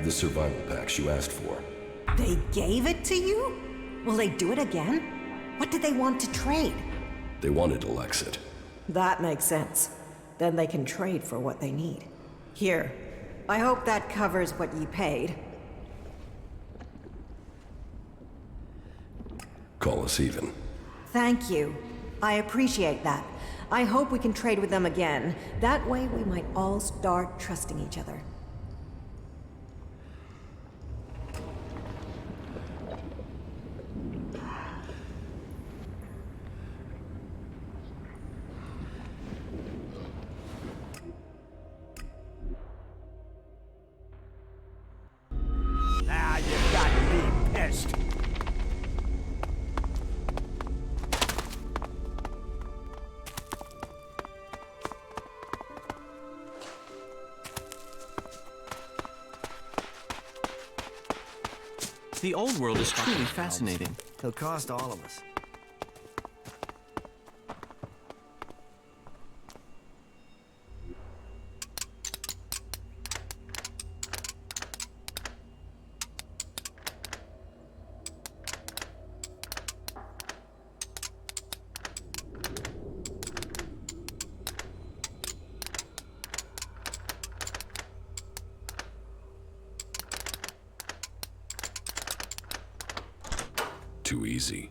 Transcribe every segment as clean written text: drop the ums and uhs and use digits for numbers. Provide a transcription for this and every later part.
have the survival packs you asked for. They gave it to you? Will they do it again? What did they want to trade? They wanted Elex it. That makes sense. Then they can trade for what they need. Here, I hope that covers what you paid. Call us even. Thank you. I appreciate that. I hope we can trade with them again. That way we might all start trusting each other. Now you got me pissed. The old world is truly fascinating. It'll cost all of us. Too easy.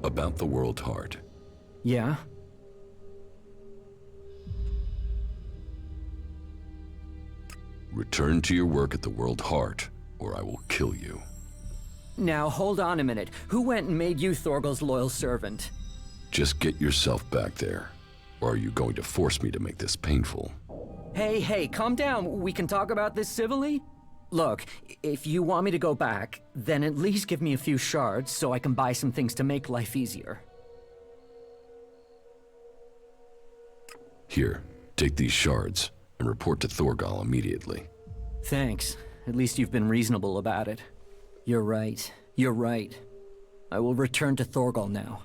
About the world heart. Yeah? Return to your work at the world heart, or I will kill you. Now, hold on a minute. Who went and made you Thorgal's loyal servant? Just get yourself back there. Or are you going to force me to make this painful? Hey, calm down. We can talk about this civilly? Look, if you want me to go back, then at least give me a few shards so I can buy some things to make life easier. Here, take these shards, and report to Thorgal immediately. Thanks. At least you've been reasonable about it. You're right. You're right. I will return to Thorgal now.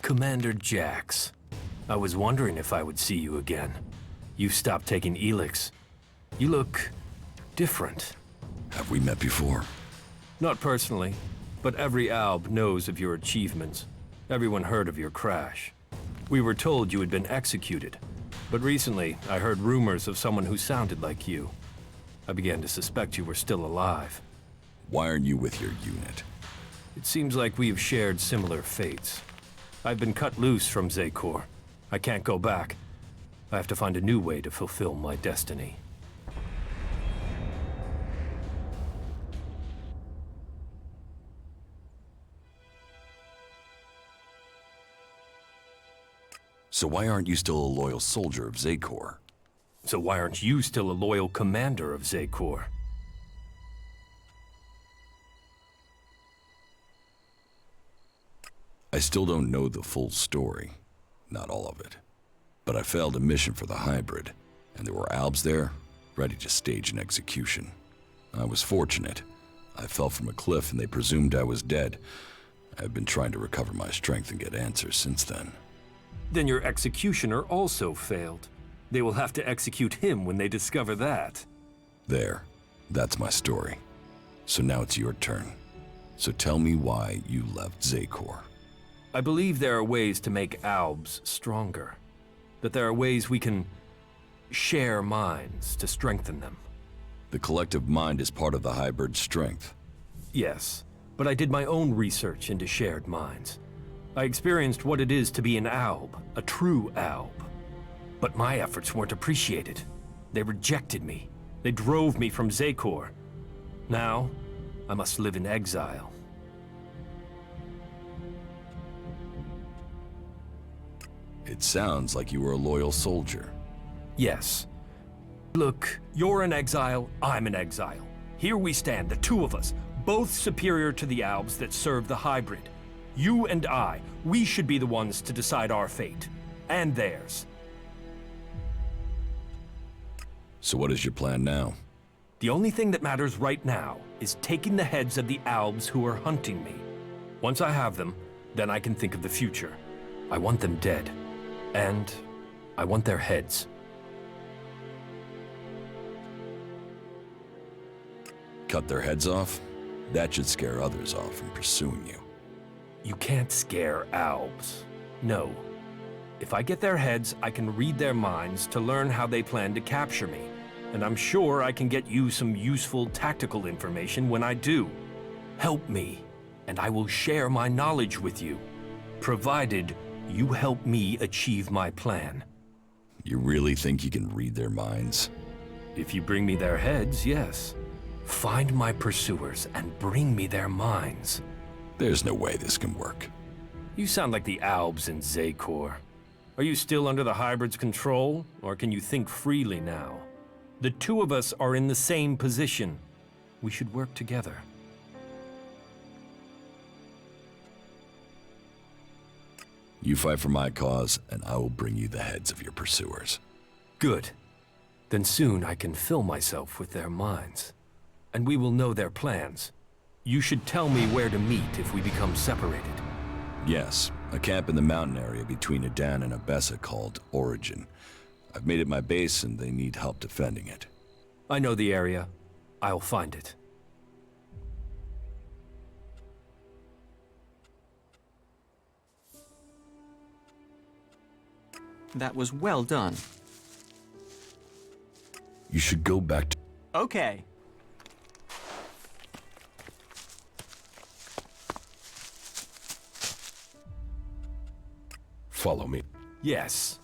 Commander Jax. I was wondering if I would see you again. You've stopped taking Elex. You look different. Have we met before? Not personally, but every Alb knows of your achievements. Everyone heard of your crash. We were told you had been executed, but recently I heard rumors of someone who sounded like you. I began to suspect you were still alive. Why aren't you with your unit? It seems like we have shared similar fates. I've been cut loose from Zekor. I can't go back. I have to find a new way to fulfill my destiny. So why aren't you still a loyal soldier of Zekor? So why aren't you still a loyal commander of Zekor? I still don't know the full story. Not all of it. But I failed a mission for the hybrid, and there were Albs there, ready to stage an execution. I was fortunate. I fell from a cliff and they presumed I was dead. I've been trying to recover my strength and get answers since then. Then your executioner also failed. They will have to execute him when they discover that. There. That's my story. So now it's your turn. So tell me why you left Zakor. I believe there are ways to make Albs stronger. That there are ways we can share minds to strengthen them. The collective mind is part of the hybrid's strength. Yes, but I did my own research into shared minds. I experienced what it is to be an Alb, a true Alb. But my efforts weren't appreciated. They rejected me. They drove me from Zakor. Now, I must live in exile. It sounds like you were a loyal soldier. Yes. Look, you're in exile, I'm in exile. Here we stand, the two of us, both superior to the Albs that serve the hybrid. You and I, we should be the ones to decide our fate. And theirs. So what is your plan now? The only thing that matters right now is taking the heads of the Albs who are hunting me. Once I have them, then I can think of the future. I want them dead. And I want their heads. Cut their heads off? That should scare others off from pursuing you. You can't scare Albs. No. If I get their heads, I can read their minds to learn how they plan to capture me. And I'm sure I can get you some useful tactical information when I do. Help me, and I will share my knowledge with you, provided you help me achieve my plan. You really think you can read their minds? If you bring me their heads, yes. Find my pursuers and bring me their minds. There's no way this can work. You sound like the Albs in Zakor. Are you still under the hybrid's control, or can you think freely now? The two of us are in the same position. We should work together. You fight for my cause, and I will bring you the heads of your pursuers. Good. Then soon I can fill myself with their minds. And we will know their plans. You should tell me where to meet if we become separated. Yes, a camp in the mountain area between Adan and Abessa called Origin. I've made it my base, and they need help defending it. I know the area. I'll find it. That was well done. You should go back to... Okay. Follow me. Yes.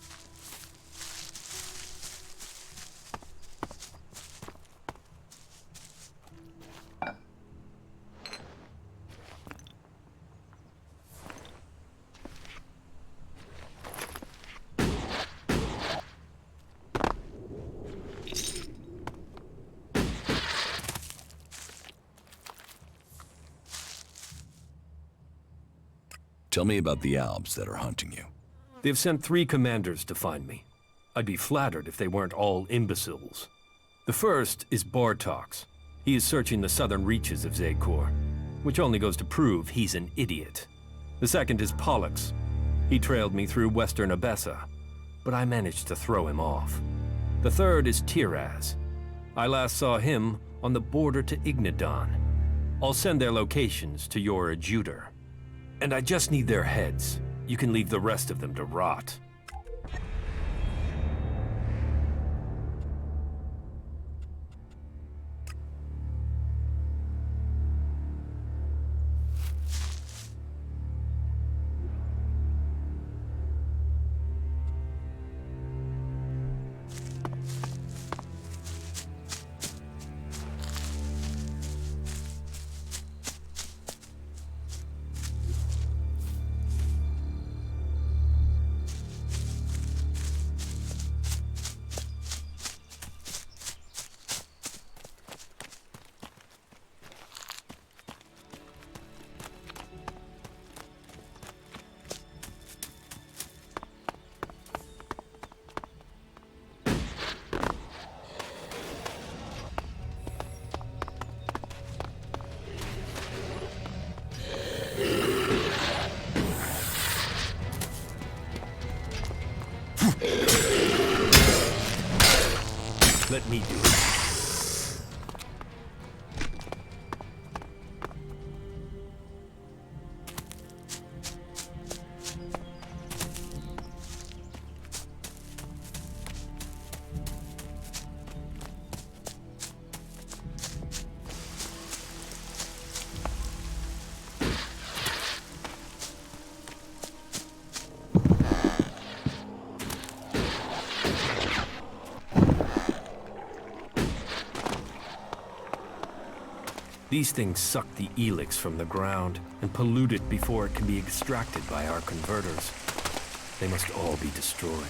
Tell me about the Albs that are hunting you. They've sent 3 commanders to find me. I'd be flattered if they weren't all imbeciles. The first is Bartox. He is searching the southern reaches of Zakor, which only goes to prove he's an idiot. The second is Pollux. He trailed me through western Abessa, but I managed to throw him off. The third is Tiraz. I last saw him on the border to Ignadon. I'll send their locations to your adjutor. And I just need their heads. You can leave the rest of them to rot. Let me do it. These things suck the Elex from the ground and pollute it before it can be extracted by our converters. They must all be destroyed.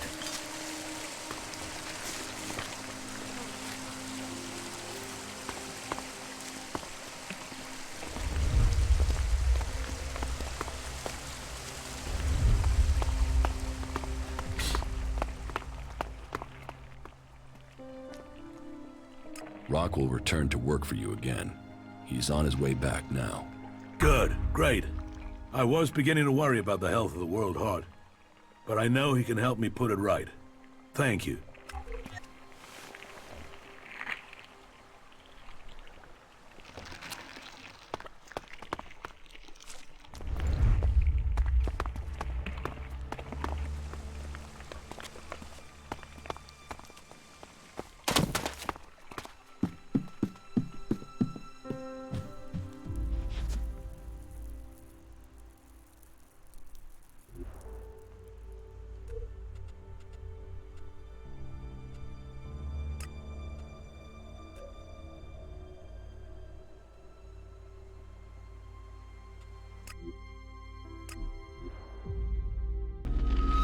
Rock will return to work for you again. He's on his way back now. Good, great. I was beginning to worry about the health of the World Heart, but I know he can help me put it right. Thank you.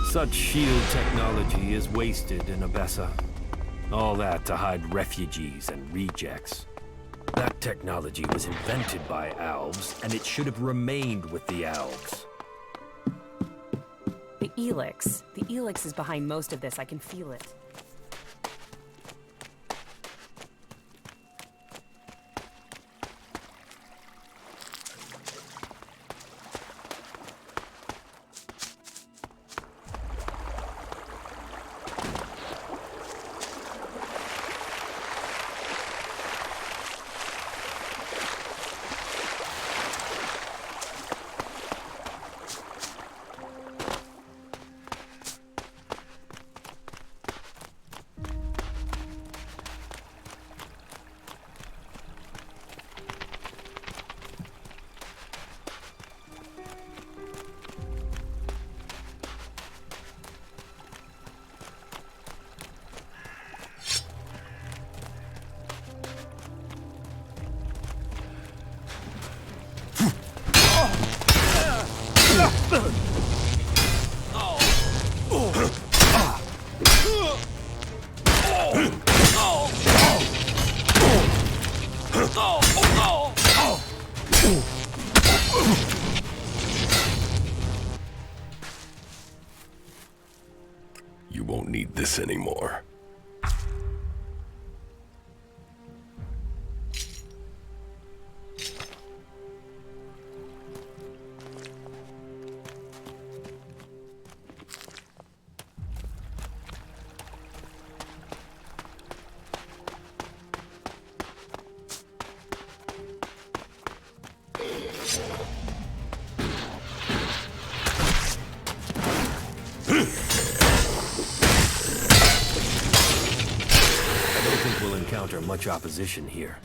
Such shield technology is wasted in Abessa. All that to hide refugees and rejects. That technology was invented by Alves, and it should have remained with the Alves. The Elex. The Elex is behind most of this. I can feel it. You won't need this anymore. Much opposition here.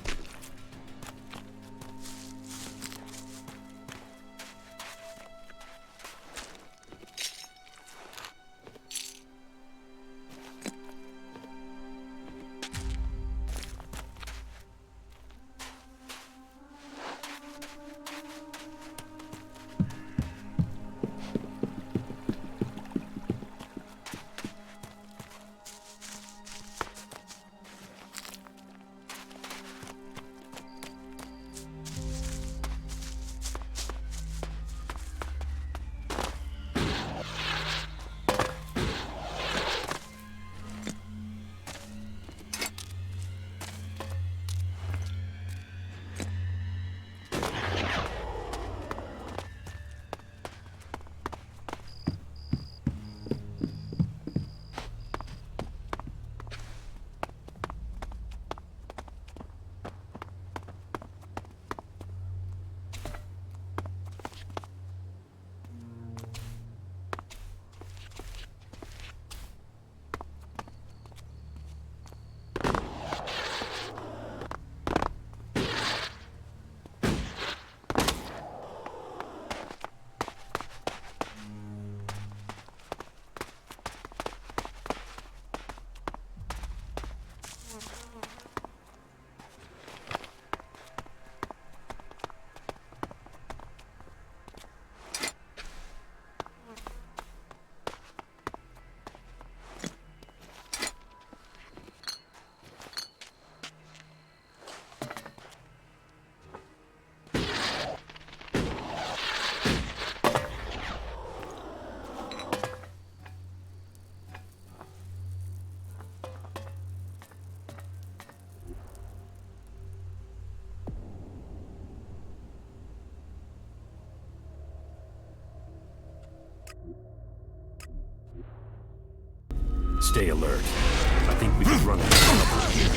Stay alert. I think we could run into trouble here.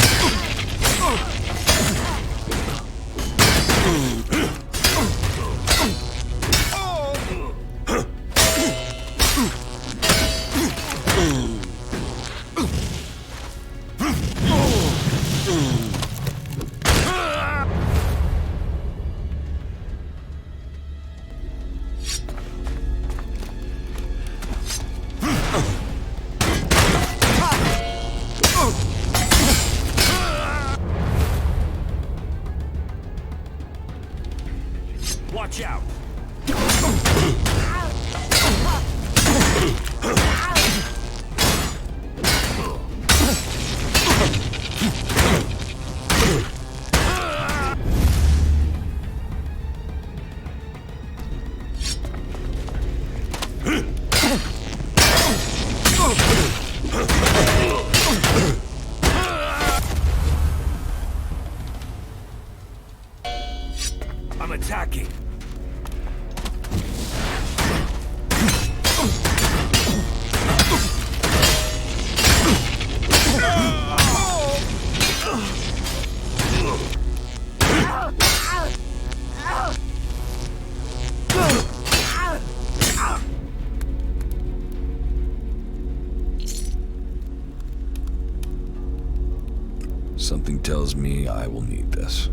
Watch out! I'm attacking. Something tells me I will need this.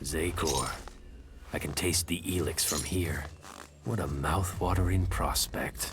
Zagovora. I can taste the Elex from here. What a mouth-watering prospect.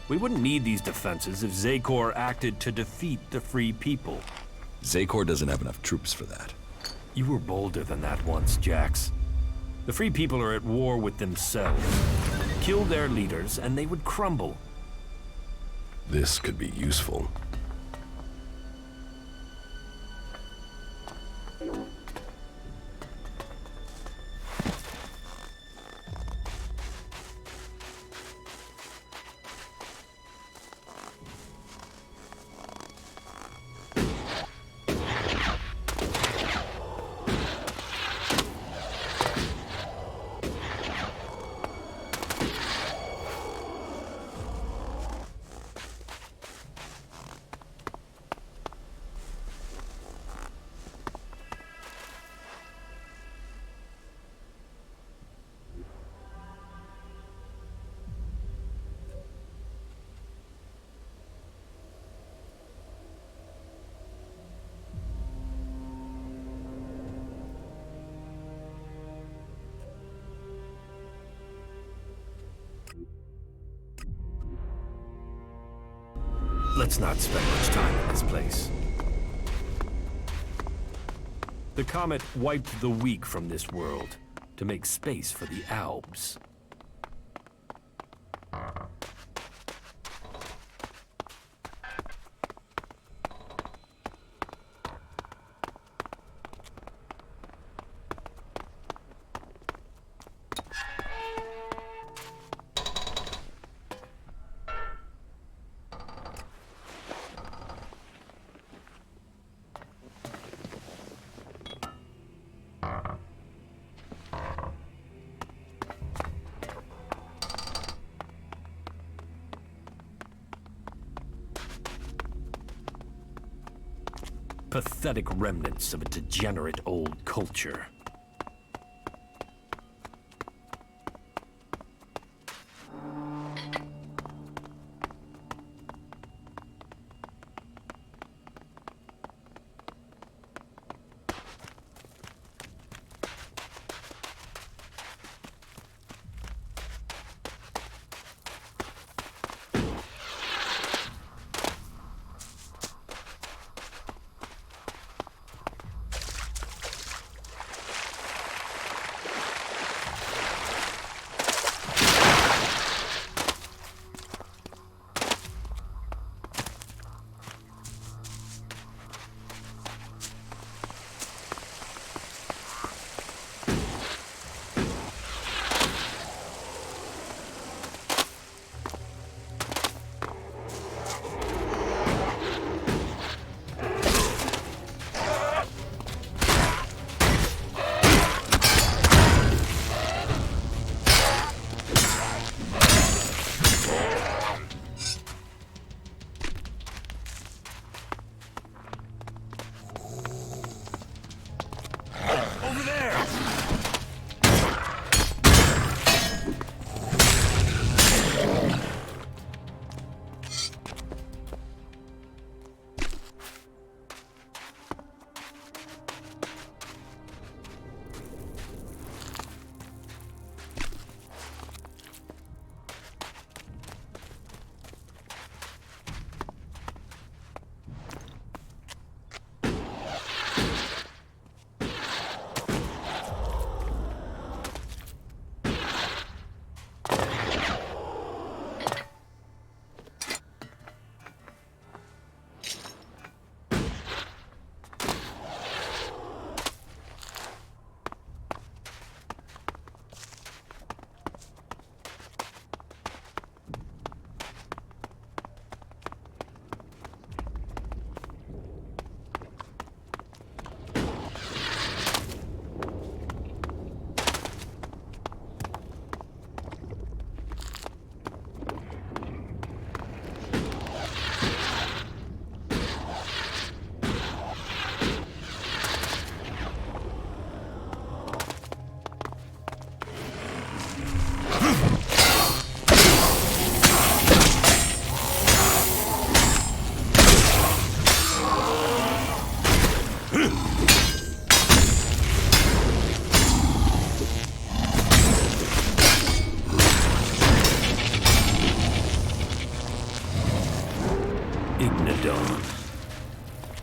We wouldn't need these defenses if Zagovora acted to defeat the Free People. Zagovora doesn't have enough troops for that. You were bolder than that once, Jax. The Free People are at war with themselves. Kill their leaders, and they would crumble. This could be useful. Let's not spend much time in this place. The comet wiped the weak from this world to make space for the Albs. Pathetic remnants of a degenerate old culture.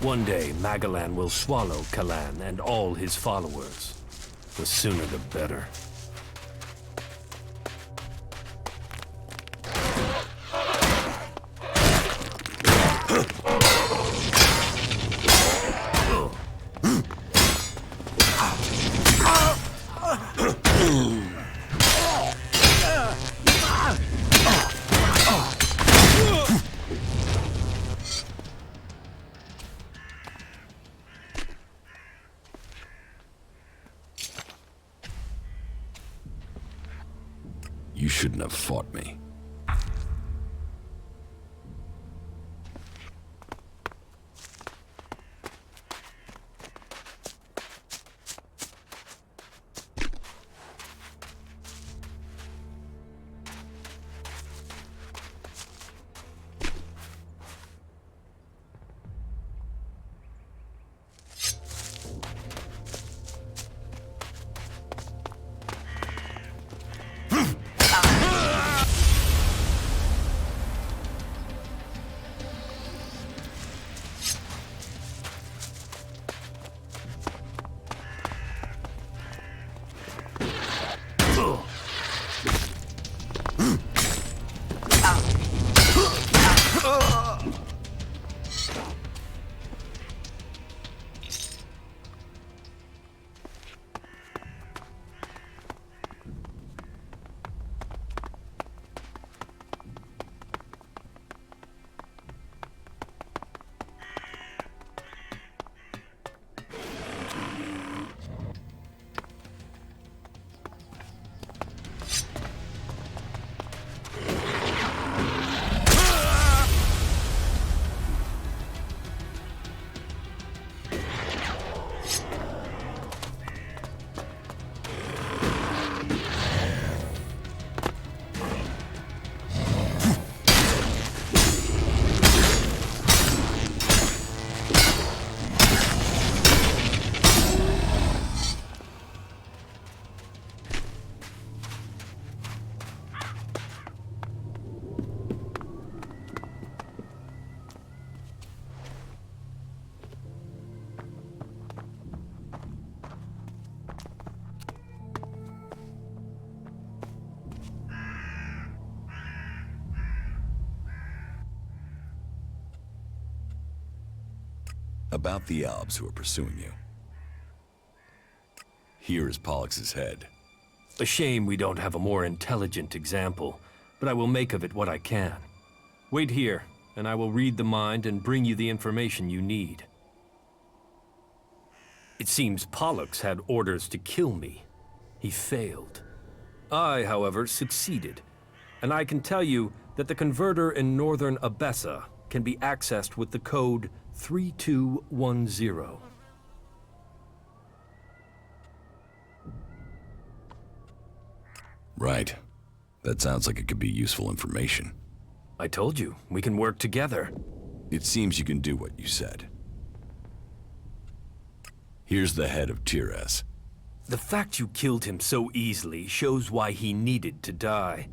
One day, Magallan will swallow Kalan and all his followers. The sooner the better. About the Albs who are pursuing you. Here is Pollux's head. A shame we don't have a more intelligent example, but I will make of it what I can. Wait here, and I will read the mind and bring you the information you need. It seems Pollux had orders to kill me. He failed. I, however, succeeded, and I can tell you that the converter in northern Abessa can be accessed with the code 3210. Right. That sounds like it could be useful information. I told you, we can work together. It seems you can do what you said. Here's the head of Tires. The fact you killed him so easily shows why he needed to die.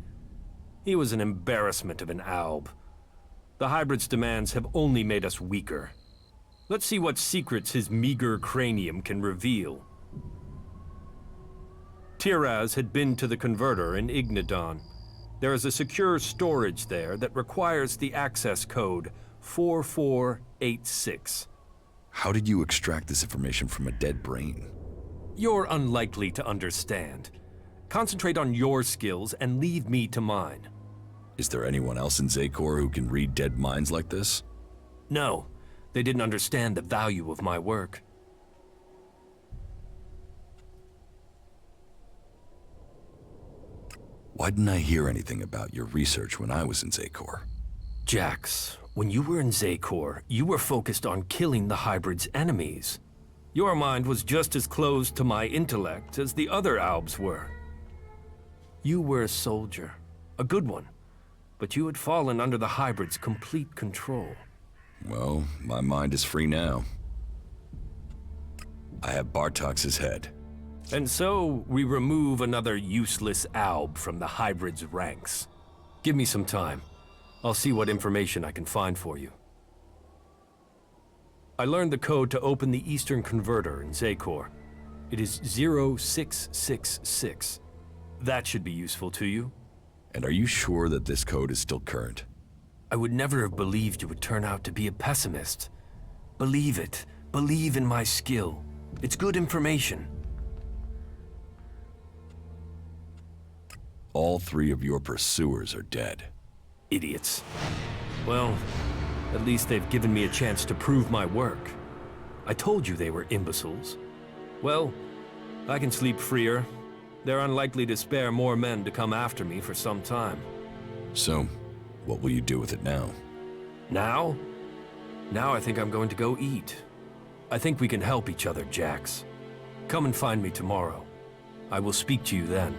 He was an embarrassment of an Alb. The hybrid's demands have only made us weaker. Let's see what secrets his meager cranium can reveal. Tiraz had been to the converter in Ignadon. There is a secure storage there that requires the access code 4486. How did you extract this information from a dead brain? You're unlikely to understand. Concentrate on your skills and leave me to mine. Is there anyone else in Zakor who can read dead minds like this? No, they didn't understand the value of my work. Why didn't I hear anything about your research when I was in Zakor? Jax, when you were in Zakor, you were focused on killing the hybrid's enemies. Your mind was just as closed to my intellect as the other Albs were. You were a soldier, a good one, but you had fallen under the hybrid's complete control. Well, my mind is free now. I have Bartox's head. And so, we remove another useless Alb from the hybrid's ranks. Give me some time. I'll see what information I can find for you. I learned the code to open the Eastern Converter in Zakor. It is 0666. That should be useful to you. And are you sure that this code is still current? I would never have believed you would turn out to be a pessimist. Believe it. Believe in my skill. It's good information. All three of your pursuers are dead. Idiots. Well, at least they've given me a chance to prove my work. I told you they were imbeciles. Well, I can sleep freer. They're unlikely to spare more men to come after me for some time. So, what will you do with it now? Now? Now I think I'm going to go eat. I think we can help each other, Jax. Come and find me tomorrow. I will speak to you then.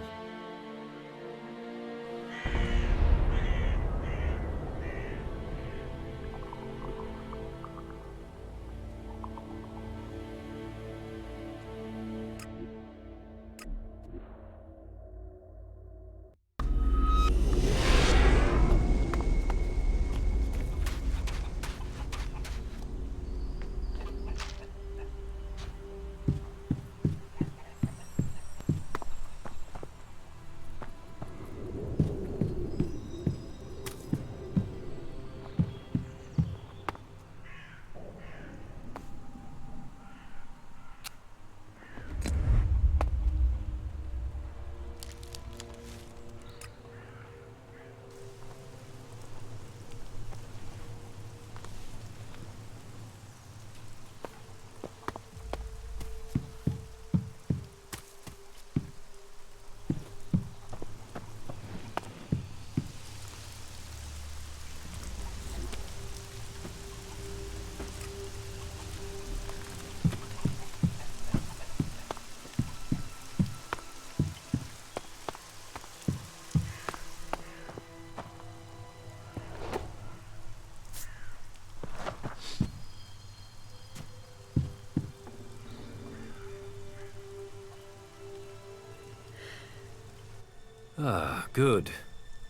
Ah, good.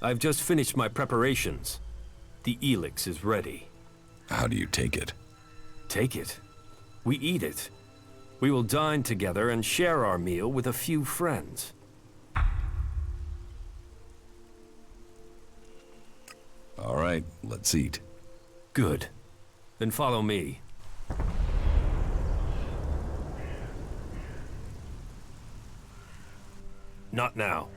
I've just finished my preparations. The Elex is ready. How do you take it? Take it? We eat it. We will dine together and share our meal with a few friends. All right, let's eat. Good. Then follow me. Not now.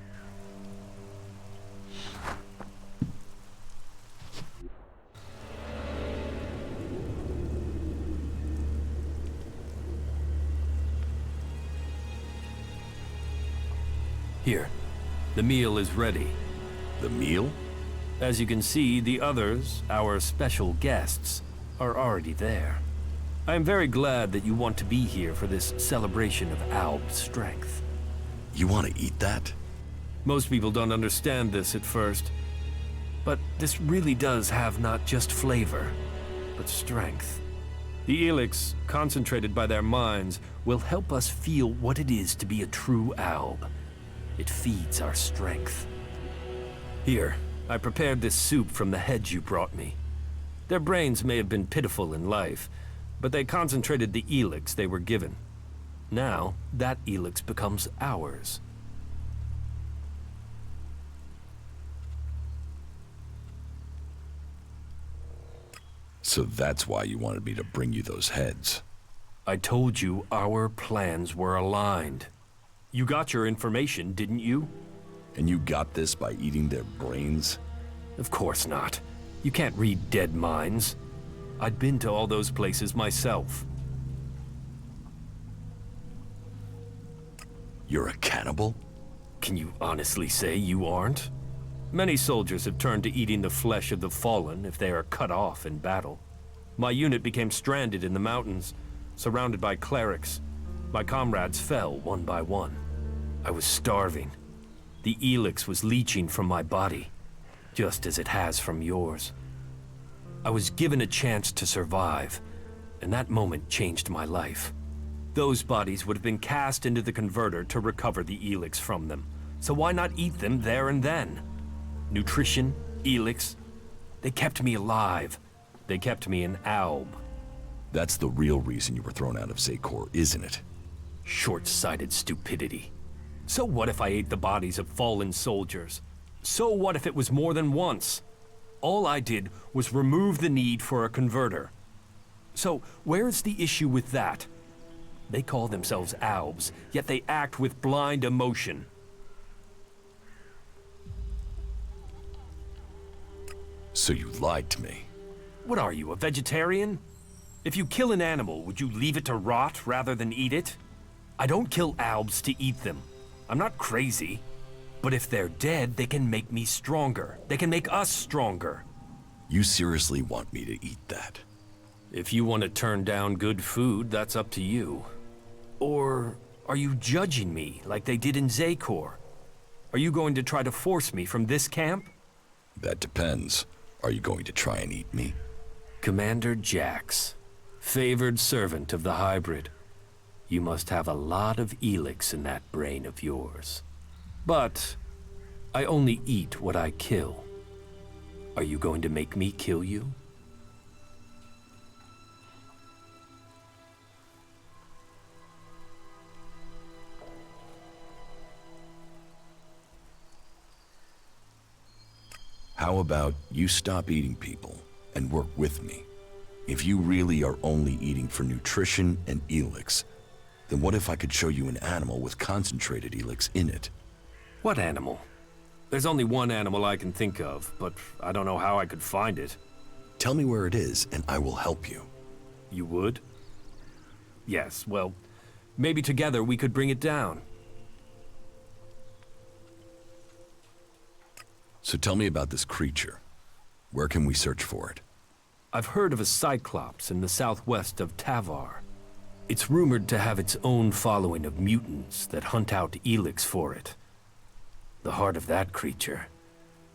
Here, the meal is ready. The meal? As you can see, the others, our special guests, are already there. I am very glad that you want to be here for this celebration of Alb's strength. You want to eat that? Most people don't understand this at first, but this really does have not just flavor, but strength. The Elex, concentrated by their minds, will help us feel what it is to be a true Alb. It feeds our strength. Here, I prepared this soup from the heads you brought me. Their brains may have been pitiful in life, but they concentrated the Elex they were given. Now, that Elex becomes ours. So that's why you wanted me to bring you those heads. I told you our plans were aligned. You got your information, didn't you? And you got this by eating their brains? Of course not. You can't read dead minds. I'd been to all those places myself. You're a cannibal? Can you honestly say you aren't? Many soldiers have turned to eating the flesh of the fallen if they are cut off in battle. My unit became stranded in the mountains, surrounded by clerics. My comrades fell one by one. I was starving. The Elex was leaching from my body, just as it has from yours. I was given a chance to survive, and that moment changed my life. Those bodies would have been cast into the converter to recover the Elex from them, so why not eat them there and then? Nutrition, Elex, they kept me alive. They kept me an Alb. That's the real reason you were thrown out of Zakor, isn't it? Short-sighted stupidity. So what if I ate the bodies of fallen soldiers? So what if it was more than once? All I did was remove the need for a converter. So where's the issue with that? They call themselves Albs, yet they act with blind emotion. So you lied to me. What are you, a vegetarian? If you kill an animal, would you leave it to rot rather than eat it? I don't kill Albs to eat them. I'm not crazy. But if they're dead, they can make me stronger. They can make us stronger. You seriously want me to eat that? If you want to turn down good food, that's up to you. Or are you judging me like they did in Zakor? Are you going to try to force me from this camp? That depends. Are you going to try and eat me? Commander Jax, favored servant of the hybrid. You must have a lot of Elex in that brain of yours. But I only eat what I kill. Are you going to make me kill you? How about you stop eating people and work with me? If you really are only eating for nutrition and Elex, then what if I could show you an animal with concentrated Elex in it? What animal? There's only one animal I can think of, but I don't know how I could find it. Tell me where it is, and I will help you. You would? Yes, well, maybe together we could bring it down. So tell me about this creature. Where can we search for it? I've heard of a Cyclops in the southwest of Tavar. It's rumored to have its own following of mutants that hunt out Elex for it. The heart of that creature,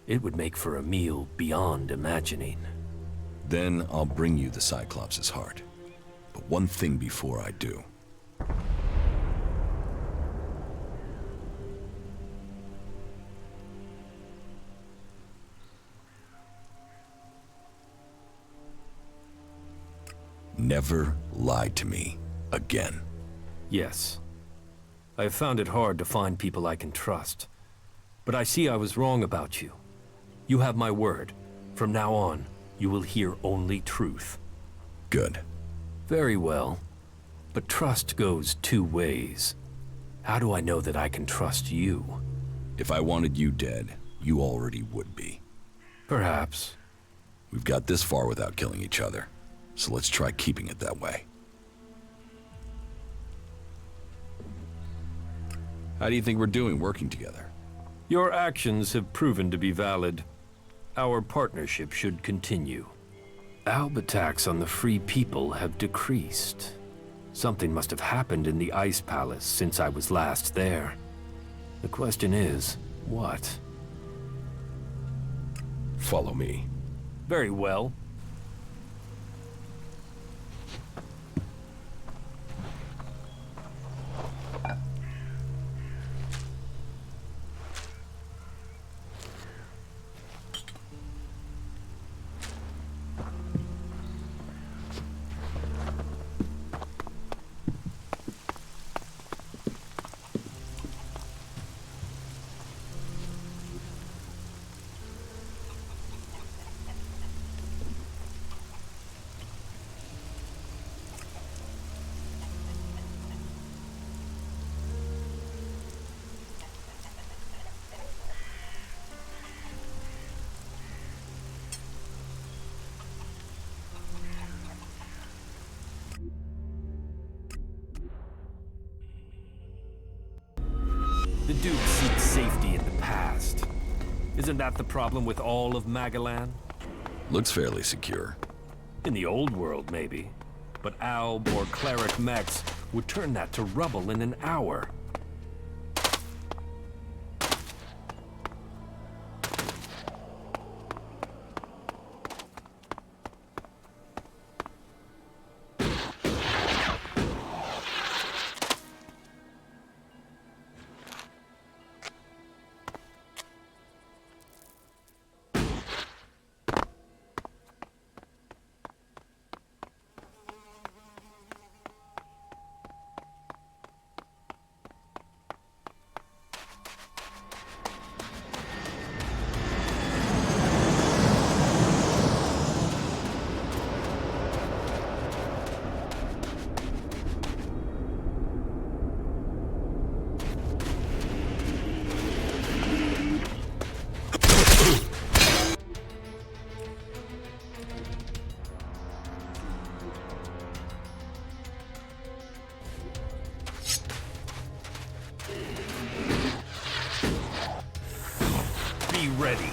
it would make for a meal beyond imagining. Then I'll bring you the Cyclops' heart. But one thing before I do. Never lie to me again. Yes. I have found it hard to find people I can trust. But I see I was wrong about you. You have my word. From now on, you will hear only truth. Good. Very well. But trust goes two ways. How do I know that I can trust you? If I wanted you dead, you already would be. Perhaps. We've got this far without killing each other, so let's try keeping it that way. How do you think we're doing working together? Your actions have proven to be valid. Our partnership should continue. Alb attacks on the free people have decreased. Something must have happened in the Ice Palace since I was last there. The question is, what? Follow me. Very well. The Duke seeks safety in the past. Isn't that the problem with all of Magallan? Looks fairly secure. In the old world, maybe. But Alb or cleric mechs would turn that to rubble in an hour. Be ready.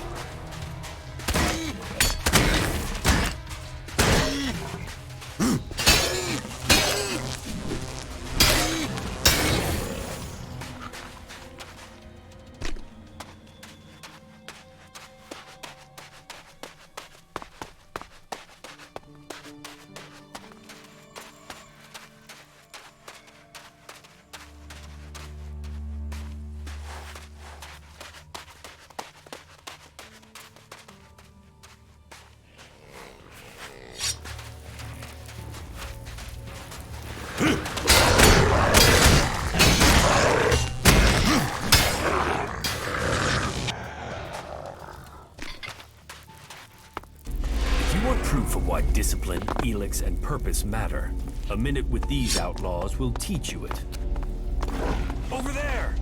Proof of why discipline, Elex, and purpose matter. A minute with these outlaws will teach you it. Over there!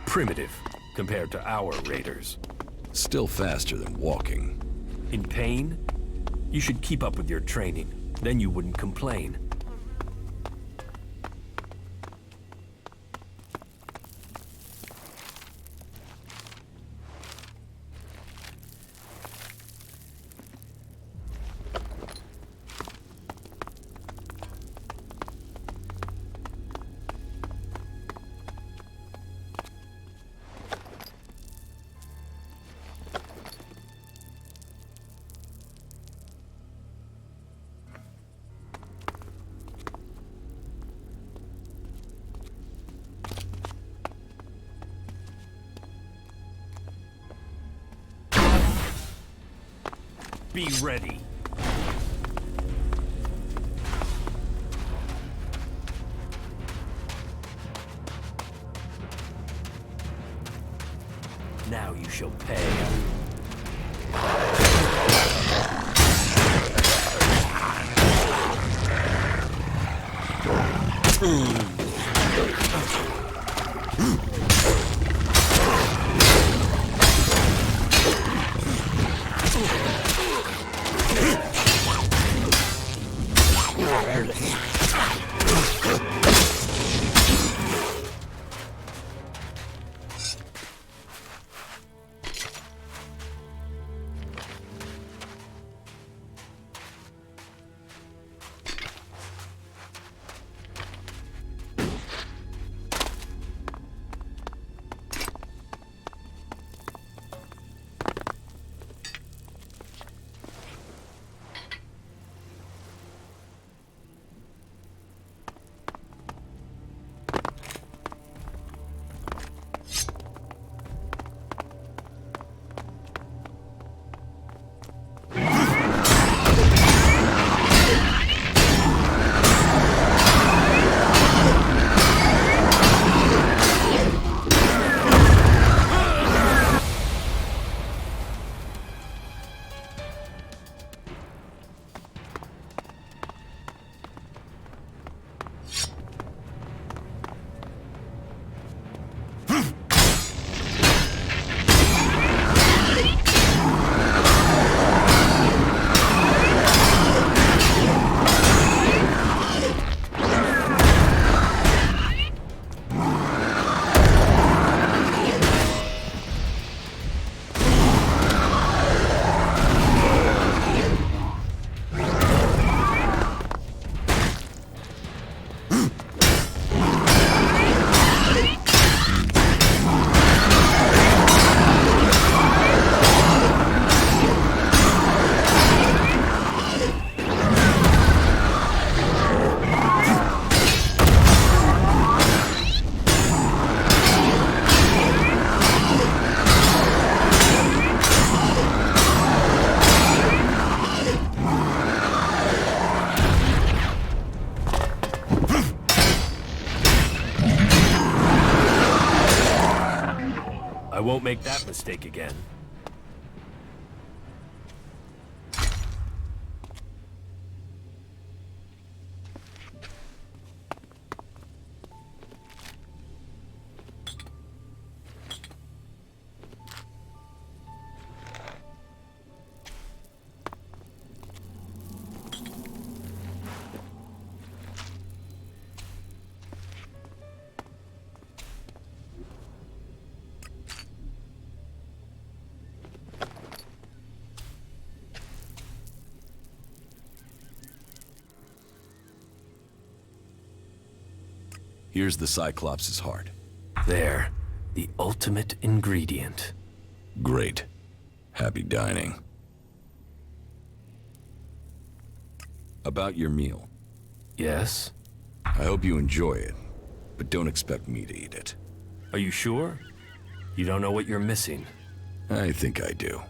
Primitive, compared to our raiders. Still faster than walking. In pain? You should keep up with your training. Then you wouldn't complain. Be ready. Now you shall pay. I won't make that mistake again. Here's the Cyclops' heart. There, the ultimate ingredient. Great. Happy dining. About your meal. Yes? I hope you enjoy it, but don't expect me to eat it. Are you sure? You don't know what you're missing. I think I do.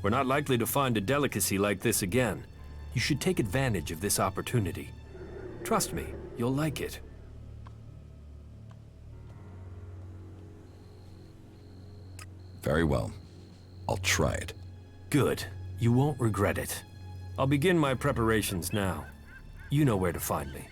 We're not likely to find a delicacy like this again. You should take advantage of this opportunity. Trust me, you'll like it. Very well. I'll try it. Good. You won't regret it. I'll begin my preparations now. You know where to find me.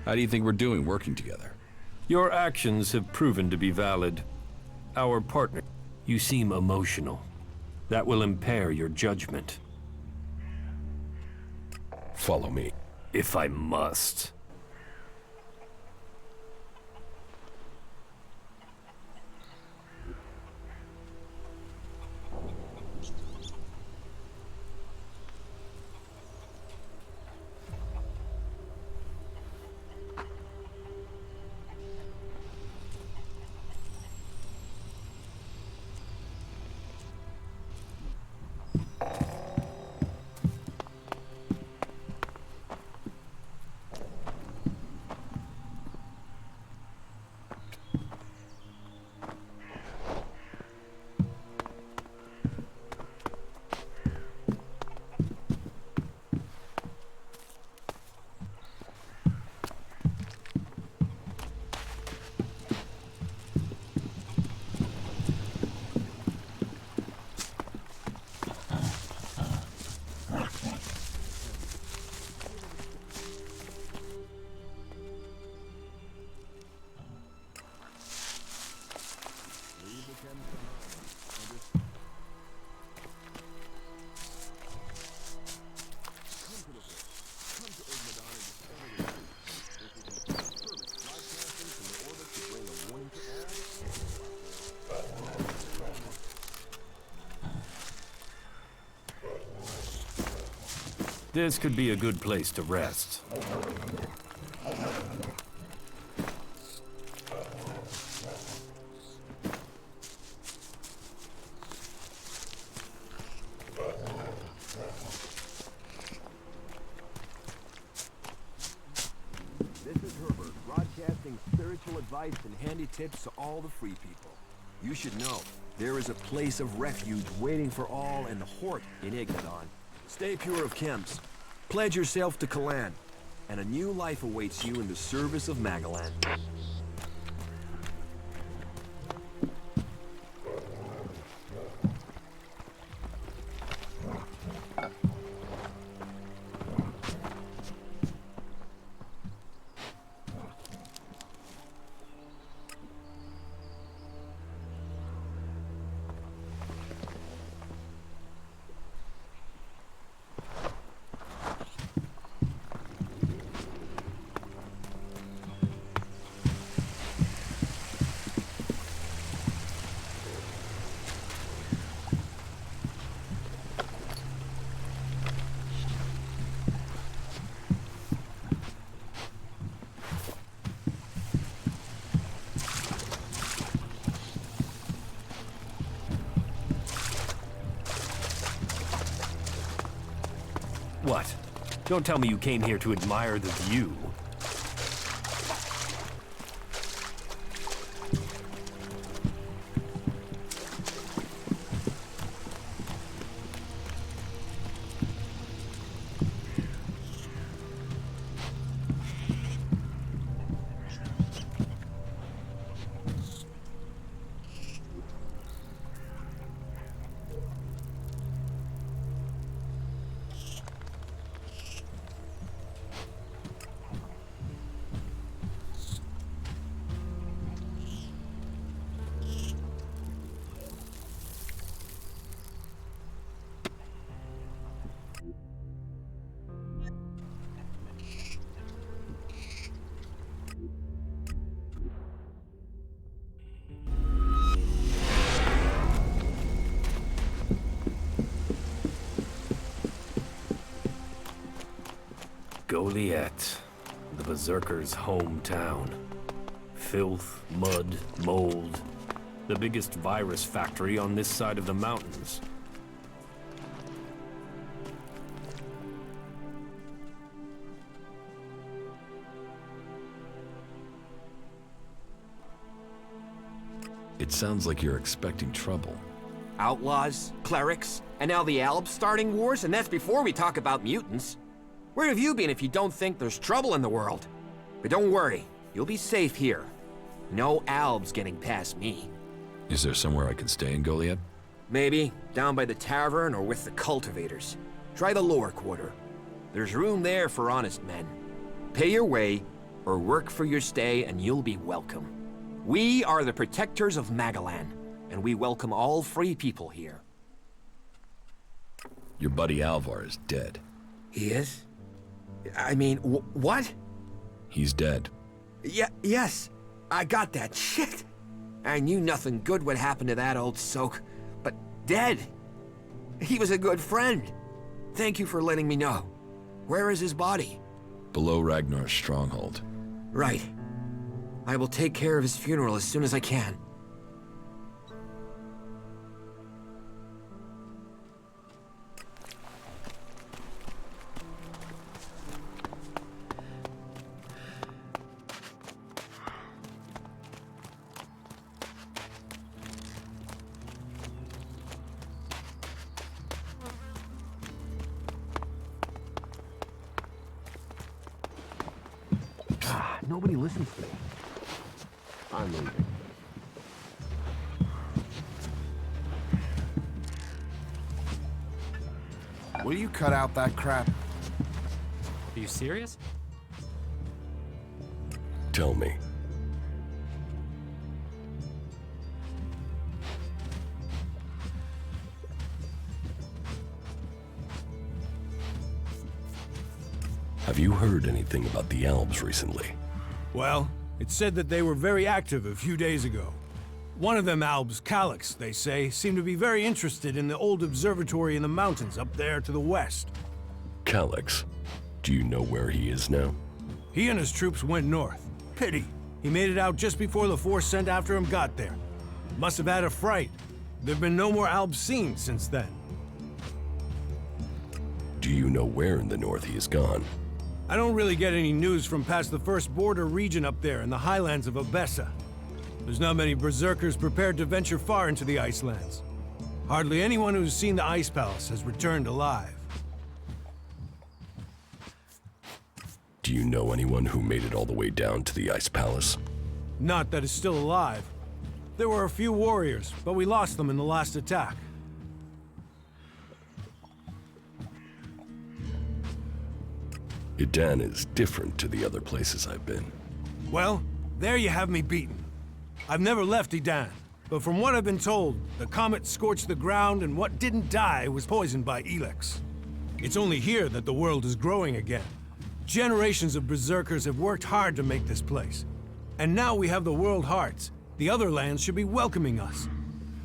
How do you think we're doing working together? Your actions have proven to be valid. Our partner, you seem emotional. That will impair your judgment. Follow me. If I must. This could be a good place to rest. This is Herbert, broadcasting spiritual advice and handy tips to all the free people. You should know, there is a place of refuge waiting for all in the Hort in Ignadan. Stay pure of chems. Pledge yourself to Kalan, and a new life awaits you in the service of Magallan. What? Don't tell me you came here to admire the view. Goliath, the Berserker's hometown. Filth, mud, mold. The biggest virus factory on this side of the mountains. It sounds like you're expecting trouble. Outlaws, clerics, and now the Albs starting wars, and that's before we talk about mutants. Where have you been if you don't think there's trouble in the world? But don't worry, you'll be safe here. No Albs getting past me. Is there somewhere I can stay in Goliath? Maybe, down by the tavern or with the cultivators. Try the lower quarter. There's room there for honest men. Pay your way, or work for your stay, and you'll be welcome. We are the protectors of Magallan, and we welcome all free people here. Your buddy Alvar is dead. He is? I mean, what? He's dead. Yes, I got that. Shit! I knew nothing good would happen to that old soak, but dead. He was a good friend. Thank you for letting me know. Where is his body? Below Ragnar's stronghold. Right. I will take care of his funeral as soon as I can. Nobody listens to me. I'm leaving. Will you cut out that crap? Are you serious? Tell me. Have you heard anything about the Albs recently? Well, it said that they were very active a few days ago. One of them Albs, Elex, they say, seemed to be very interested in the old observatory in the mountains up there to the west. Elex? Do you know where he is now? He and his troops went north. Pity. He made it out just before the force sent after him got there. Must have had a fright. There've been no more Albs seen since then. Do you know where in the north he has gone? I don't really get any news from past the first border region up there in the highlands of Abessa. There's not many berserkers prepared to venture far into the Icelands. Hardly anyone who's seen the Ice Palace has returned alive. Do you know anyone who made it all the way down to the Ice Palace? Not that is still alive. There were a few warriors, but we lost them in the last attack. Idan is different to the other places I've been. Well, there you have me beaten. I've never left Idan, but from what I've been told, the comet scorched the ground and what didn't die was poisoned by Elex. It's only here that the world is growing again. Generations of berserkers have worked hard to make this place. And now we have the World Hearts. The other lands should be welcoming us.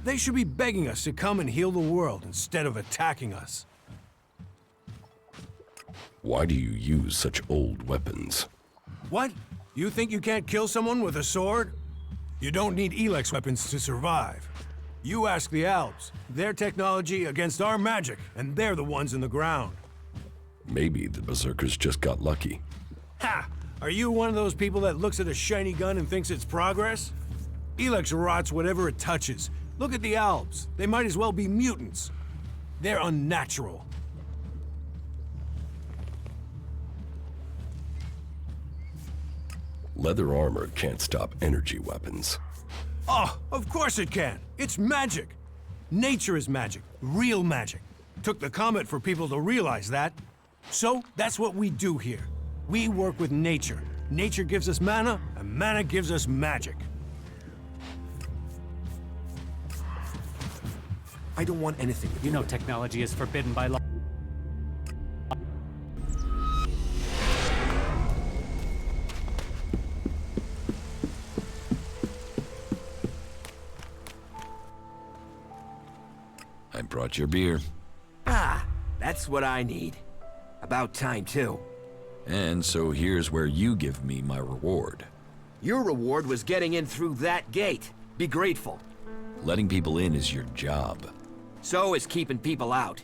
They should be begging us to come and heal the world instead of attacking us. Why do you use such old weapons? What? You think you can't kill someone with a sword? You don't need Elex weapons to survive. You ask the Albs. Their technology against our magic, and they're the ones in the ground. Maybe the berserkers just got lucky. Ha! Are you one of those people that looks at a shiny gun and thinks it's progress? Elex rots whatever it touches. Look at the Albs. They might as well be mutants. They're unnatural. Leather armor can't stop energy weapons. Oh, of course it can. It's magic. Nature is magic. Real magic. Took the comet for people to realize that. So, that's what we do here. We work with nature. Nature gives us mana, and mana gives us magic. I don't want anything. You know technology is forbidden by law. I brought your beer. Ah, that's what I need. About time, too. And so here's where you give me my reward. Your reward was getting in through that gate. Be grateful. Letting people in is your job. So is keeping people out.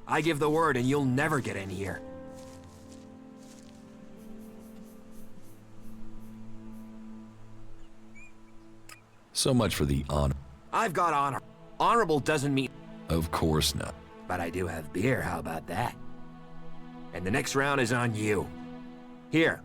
I give the word and you'll never get in here. So much for the honor. I've got honor. Honorable doesn't mean... Of course not. But I do have beer, how about that? And the next round is on you. Here,